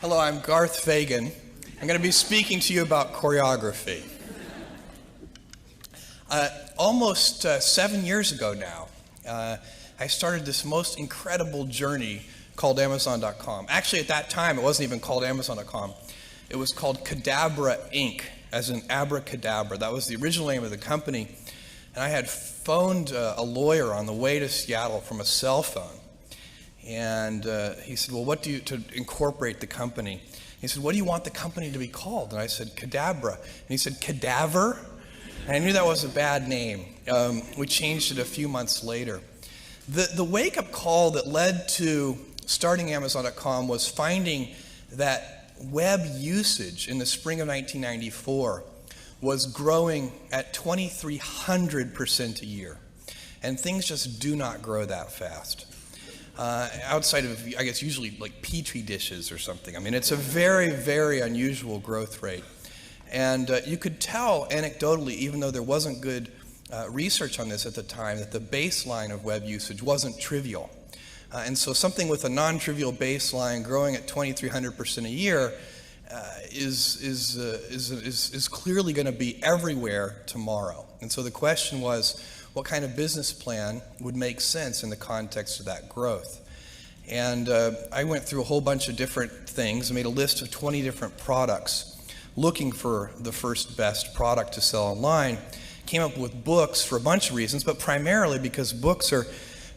Hello, I'm Garth Fagan. I'm going to be speaking to you about choreography. Almost 7 years ago now, I started this most incredible journey called Amazon.com. Actually, at that time, it wasn't even called Amazon.com. It was called Cadabra Inc., as in abracadabra. That was the original name of the company. And I had phoned a lawyer on the way to Seattle from a cell phone. And he said, well, to incorporate the company? He said, what do you want the company to be called? And I said, Cadabra. And he said, Cadaver? And I knew that was a bad name. We changed it a few months later. The wake-up call that led to starting Amazon.com was finding that web usage in the spring of 1994 was growing at 2,300% a year. And things just do not grow that fast. Outside of, I guess, usually like Petri dishes or something. I mean, it's a very, very unusual growth rate. And you could tell anecdotally, even though there wasn't good research on this at the time, that the baseline of web usage wasn't trivial. And so something with a non-trivial baseline growing at 2,300% a year is clearly going to be everywhere tomorrow. And so the question was, what kind of business plan would make sense in the context of that growth? And I went through a whole bunch of different things, made a list of 20 different products, looking for the first best product to sell online. Came up with books for a bunch of reasons, but primarily because books are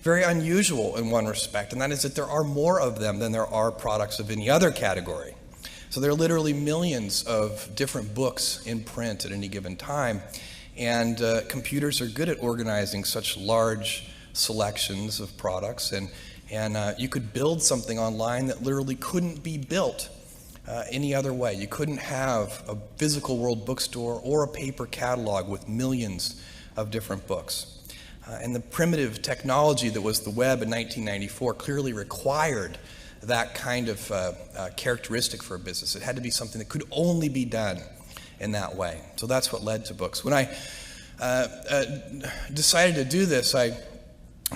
very unusual in one respect, and that is that there are more of them than there are products of any other category. So there are literally millions of different books in print at any given time. And computers are good at organizing such large selections of products, and you could build something online that literally couldn't be built any other way. You couldn't have a physical world bookstore or a paper catalog with millions of different books. And the primitive technology that was the web in 1994 clearly required that kind of characteristic for a business. It had to be something that could only be done in that way. So that's what led to books. When I decided to do this, I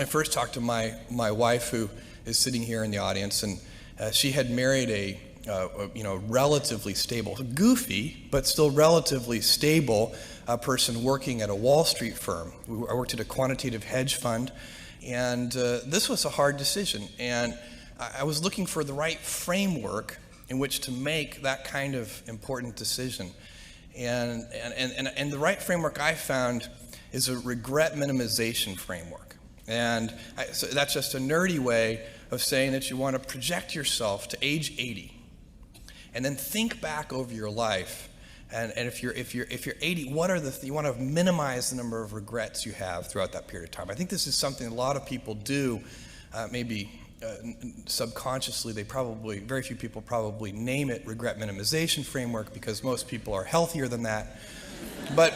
first talked to my wife, who is sitting here in the audience, and she had married a relatively stable, goofy, but still relatively stable person working at a Wall Street firm. I worked at a quantitative hedge fund, and this was a hard decision. And I was looking for the right framework in which to make that kind of important decision. And the right framework I found is a regret minimization framework. And so that's just a nerdy way of saying that you want to project yourself to age 80, and then think back over your life. And if you're 80, what are you want to minimize the number of regrets you have throughout that period of time. I think this is something a lot of people do, maybe subconsciously. Very few people probably name it regret minimization framework because most people are healthier than that. But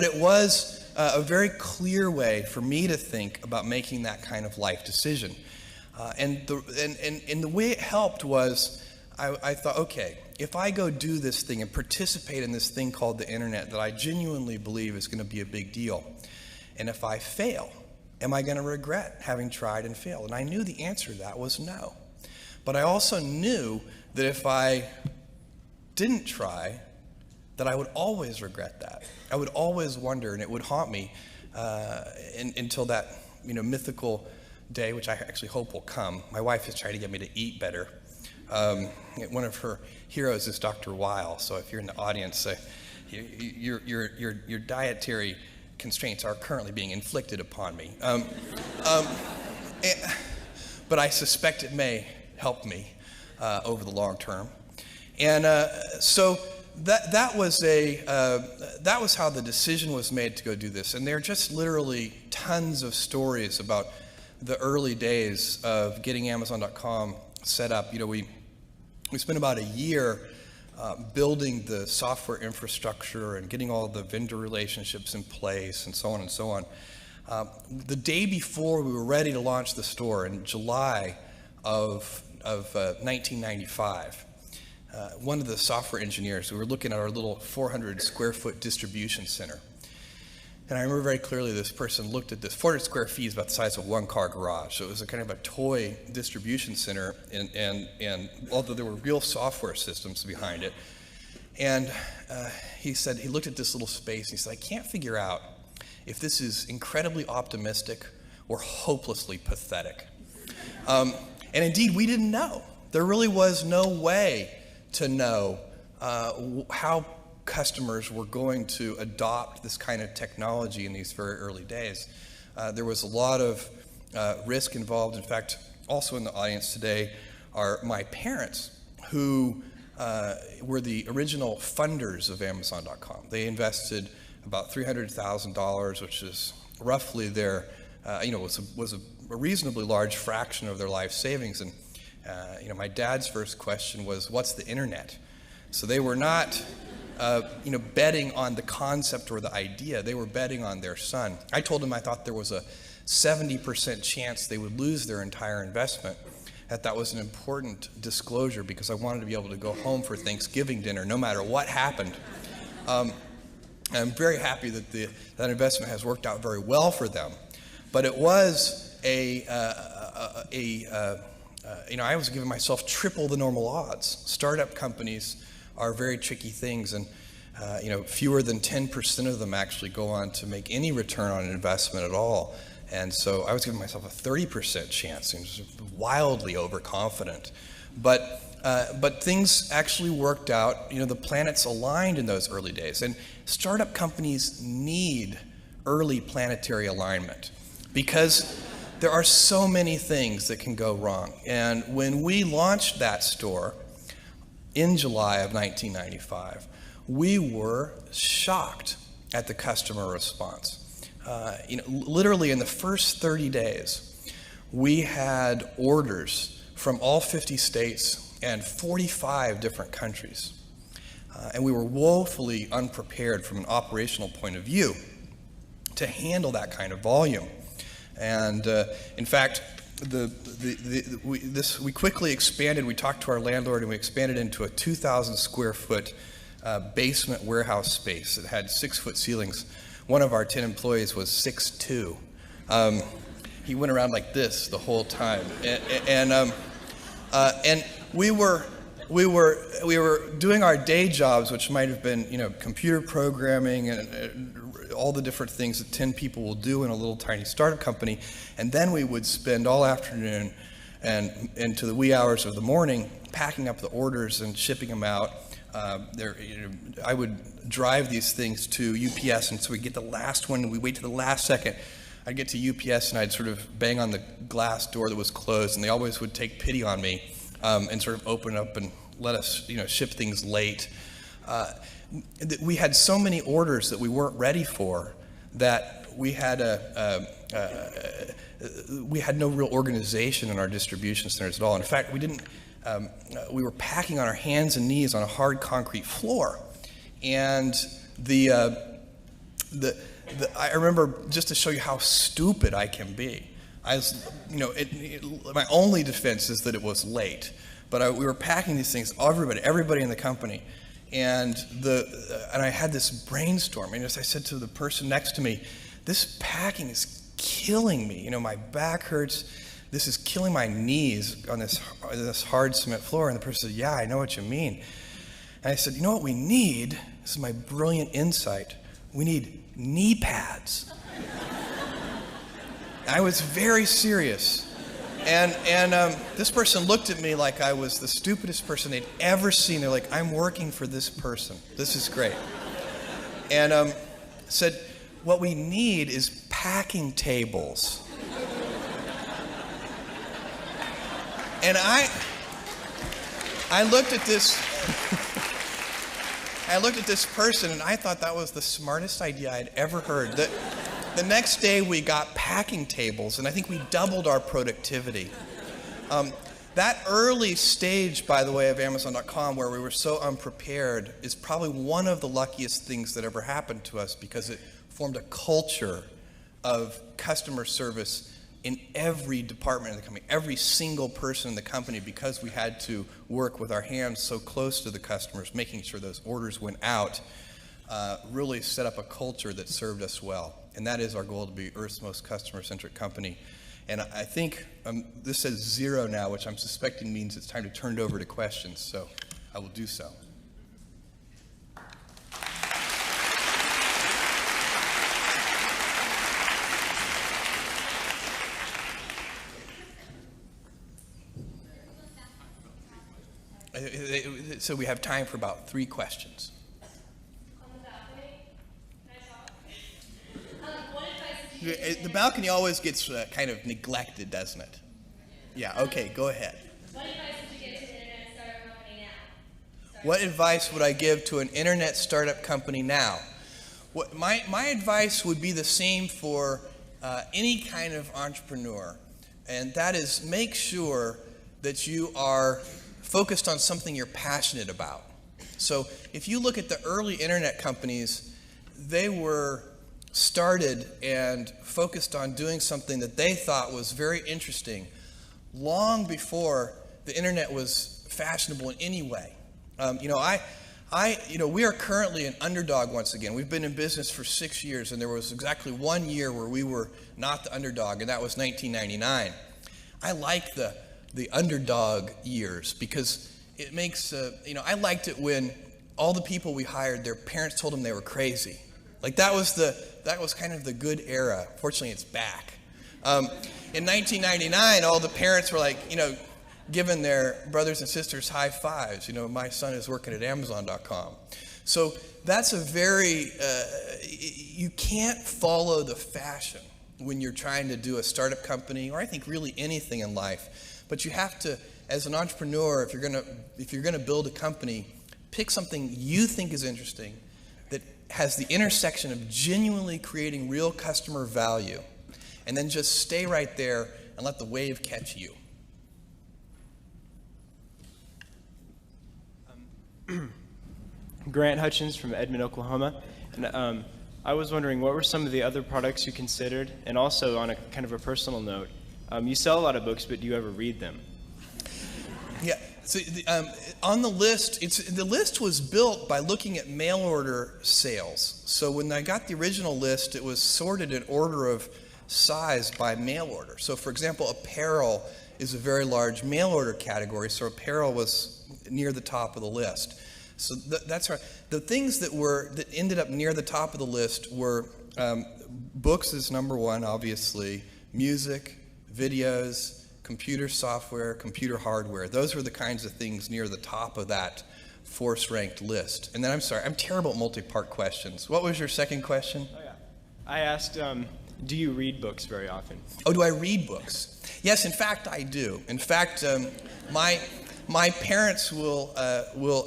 it was a very clear way for me to think about making that kind of life decision. And the way it helped was I thought, okay, if I go do this thing and participate in this thing called the internet that I genuinely believe is going to be a big deal, and if I fail, am I going to regret having tried and failed? And I knew the answer to that was no. But I also knew that if I didn't try, that I would always regret that. I would always wonder, and it would haunt me until that mythical day, which I actually hope will come. My wife is trying to get me to eat better. One of her heroes is Dr. Weil, so if you're in the audience, your dietary constraints are currently being inflicted upon me. But I suspect it may help me over the long term. And so that was how the decision was made to go do this. And there are just literally tons of stories about the early days of getting Amazon.com set up. We spent about a year building the software infrastructure and getting all the vendor relationships in place and so on and so on. The day before we were ready to launch the store in July of 1995, one of the software engineers, we were looking at our little 400 square foot distribution center. And I remember very clearly this person looked at this. 400 square feet is about the size of one car garage. So it was a kind of a toy distribution center, and although there were real software systems behind it. And he said, he looked at this little space, and he said, I can't figure out if this is incredibly optimistic or hopelessly pathetic. And indeed, we didn't know. There really was no way to know how customers were going to adopt this kind of technology in these very early days. There was a lot of risk involved. In fact, also in the audience today are my parents, who were the original funders of Amazon.com. They invested about $300,000, which is roughly their, was a reasonably large fraction of their life savings. And my dad's first question was, "What's the internet?" So they were not, betting on the concept or the idea. They were betting on their son. I told him I thought there was a 70% chance they would lose their entire investment. That was an important disclosure because I wanted to be able to go home for Thanksgiving dinner no matter what happened. I'm very happy that that investment has worked out very well for them. But it was I was giving myself triple the normal odds. Startup companies are very tricky things, and fewer than 10% of them actually go on to make any return on an investment at all. And so I was giving myself a 30% chance. I was wildly overconfident. But things actually worked out. The planets aligned in those early days. And startup companies need early planetary alignment because there are so many things that can go wrong. And when we launched that store in July of 1995, we were shocked at the customer response. Literally in the first 30 days, we had orders from all 50 states and 45 different countries. And we were woefully unprepared from an operational point of view to handle that kind of volume. And in fact, we quickly expanded. We talked to our landlord, and we expanded into a 2,000 square foot basement warehouse space. It had 6-foot ceilings. One of our 10 employees was 6'2". He went around like this the whole time, and we were doing our day jobs, which might have been computer programming and all the different things that 10 people will do in a little tiny startup company, and then we would spend all afternoon and into the wee hours of the morning packing up the orders and shipping them out. I would drive these things to UPS, and so we'd get the last one, and we'd wait to the last second. I'd get to UPS, and I'd sort of bang on the glass door that was closed, and they always would take pity on me and sort of open up and let us, ship things late. We had so many orders that we weren't ready for that we had no real organization in our distribution centers at all. In fact, we were packing on our hands and knees on a hard concrete floor, and I remember, just to show you how stupid I can be, my only defense is that it was late, but we were packing these things, everybody in the company, and I had this brainstorm, and as I said to the person next to me, this packing is killing me, my back hurts, this is killing my knees on this hard cement floor, and the person said, "Yeah, I know what you mean." And I said, "You know what we need? This is my brilliant insight. We need knee pads." I was very serious. And this person looked at me like I was the stupidest person they'd ever seen. They're like, "I'm working for this person. This is great." And said, "What we need is packing tables." And I looked at this person, and I thought that was the smartest idea I'd ever heard. The next day we got packing tables, and I think we doubled our productivity. That early stage, by the way, of Amazon.com, where we were so unprepared, is probably one of the luckiest things that ever happened to us, because it formed a culture of customer service in every department of the company, every single person in the company, because we had to work with our hands so close to the customers, making sure those orders went out, really set up a culture that served us well. And that is our goal, to be Earth's most customer-centric company. And I think this says 0 now, which I'm suspecting means it's time to turn it over to questions. So I will do so. So we have time for about 3 questions. On the balcony, can I talk? What advice did you give The balcony always gets kind of neglected, doesn't it? Yeah, okay, go ahead. What advice would you give to an internet startup company now? What advice would I give to an internet startup company now? My advice would be the same for any kind of entrepreneur, and that is make sure that you are focused on something you're passionate about. So if you look at the early internet companies, they were started and focused on doing something that they thought was very interesting long before the internet was fashionable in any way. We are currently an underdog once again. We've been in business for 6 years, and there was exactly 1 year where we were not the underdog, and that was 1999. I like the underdog years because it makes, I liked it when all the people we hired, their parents told them they were crazy. Like that was kind of the good era. Fortunately, it's back. In 1999, all the parents were like, giving their brothers and sisters high fives. My son is working at Amazon.com. So that's a very, you can't follow the fashion when you're trying to do a startup company, or I think really anything in life. But you have to, as an entrepreneur, if you're gonna build a company, pick something you think is interesting that has the intersection of genuinely creating real customer value, and then just stay right there and let the wave catch you. Grant Hutchins from Edmond, Oklahoma. And I was wondering, what were some of the other products you considered? And also, on a kind of a personal note, you sell a lot of books, but do you ever read them? Yeah. So on the list, the list was built by looking at mail order sales. So when I got the original list, it was sorted in order of size by mail order. So for example, apparel is a very large mail order category, so apparel was near the top of the list. So that's right. The things that ended up near the top of the list were books is number 1, obviously, music, videos, computer software, computer hardware. Those were the kinds of things near the top of that force-ranked list. And then, I'm sorry, I'm terrible at multi-part questions. What was your second question? Oh, yeah. I asked, do you read books very often? Oh, do I read books? Yes, in fact, I do. In fact, my parents will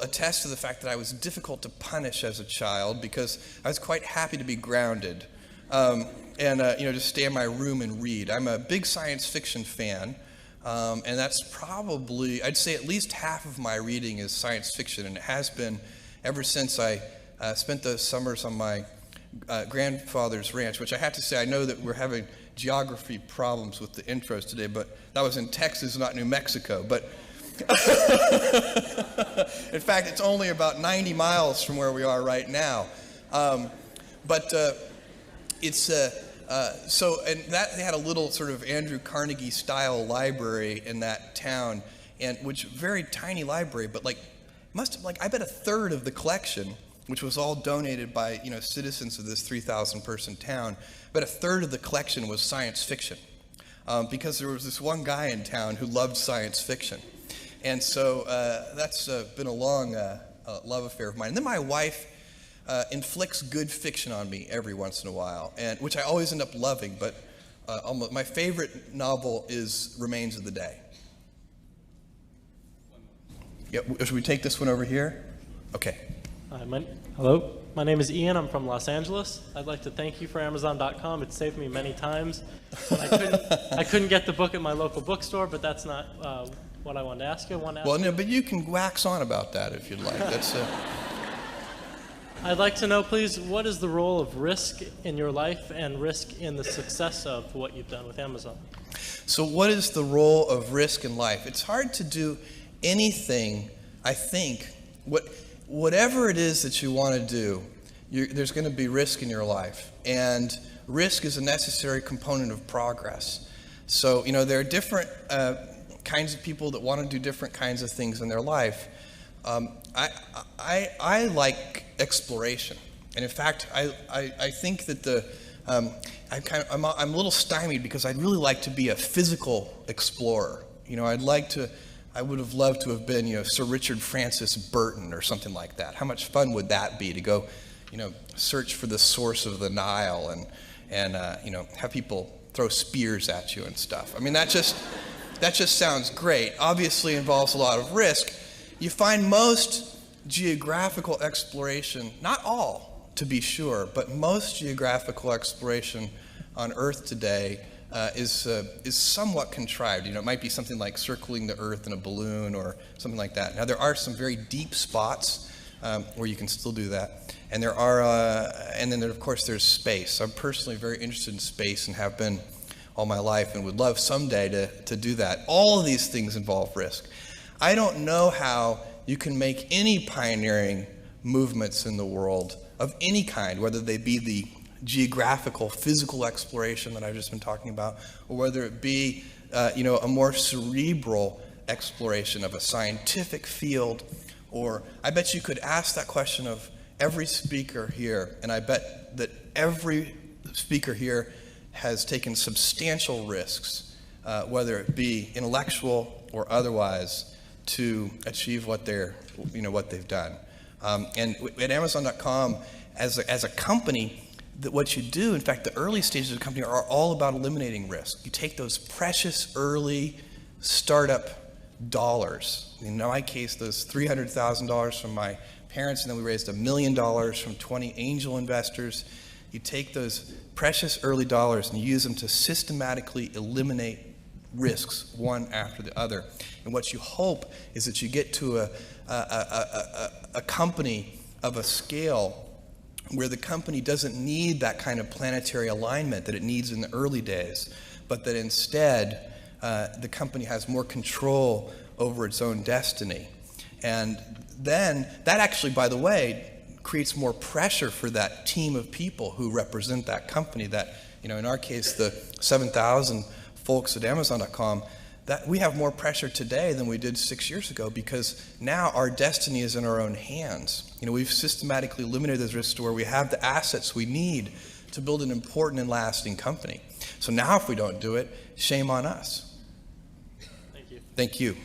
attest to the fact that I was difficult to punish as a child because I was quite happy to be grounded. Just stay in my room and read. I'm a big science fiction fan, and that's probably, I'd say at least half of my reading is science fiction, and it has been ever since I spent those summers on my grandfather's ranch, which I have to say, I know that we're having geography problems with the intros today, but that was in Texas, not New Mexico. But in fact, it's only about 90 miles from where we are right now. And that they had a little sort of Andrew Carnegie style library in that town, and which very tiny library, but I bet a third of the collection, which was all donated by citizens of this 3,000 person town, but a third of the collection was science fiction, because there was this one guy in town who loved science fiction, and so that's been a long love affair of mine. And then my wife inflicts good fiction on me every once in a while, and which I always end up loving. But my favorite novel is Remains of the Day. Yeah, should we take this one over here? Okay. Hello, my name is Ian. I'm from Los Angeles. I'd like to thank you for Amazon.com. It saved me many times. I couldn't get the book at my local bookstore, but that's not what I wanted to ask you. But you can wax on about that if you'd like. That's. I'd like to know, please, what is the role of risk in your life and risk in the success of what you've done with Amazon? So what is the role of risk in life? It's hard to do anything, I think. Whatever it is that you want to do, there's going to be risk in your life. And risk is a necessary component of progress. So, there are different kinds of people that want to do different kinds of things in their life. I like exploration. And in fact, I think that I'm a little stymied because I'd really like to be a physical explorer. I would have loved to have been, Sir Richard Francis Burton or something like that. How much fun would that be to go, search for the source of the Nile and have people throw spears at you and stuff. I mean, that just sounds great. Obviously involves a lot of risk. You find most geographical exploration, not all to be sure, but most geographical exploration on Earth today is somewhat contrived. It might be something like circling the Earth in a balloon or something like that. Now, there are some very deep spots where you can still do that, and then of course there's space. I'm personally very interested in space and have been all my life, and would love someday to do that. All of these things involve risk. I don't know how you can make any pioneering movements in the world of any kind, whether they be the geographical, physical exploration that I've just been talking about, or whether it be, a more cerebral exploration of a scientific field. Or I bet you could ask that question of every speaker here, and I bet that every speaker here has taken substantial risks, whether it be intellectual or otherwise, to achieve what they've done. And at Amazon.com, as a company, that what you do, in fact, the early stages of the company are all about eliminating risk. You take those precious early startup dollars. In my case, those $300,000 from my parents, and then we raised $1 million from 20 angel investors. You take those precious early dollars and you use them to systematically eliminate risks one after the other. And what you hope is that you get to a company of a scale where the company doesn't need that kind of planetary alignment that it needs in the early days, but that instead the company has more control over its own destiny. And then that actually, by the way, creates more pressure for that team of people who represent that company. That, in our case, the 7,000 folks at Amazon.com, that we have more pressure today than we did 6 years ago, because now our destiny is in our own hands. We've systematically eliminated those risks to where we have the assets we need to build an important and lasting company. So now if we don't do it, shame on us. Thank you. Thank you.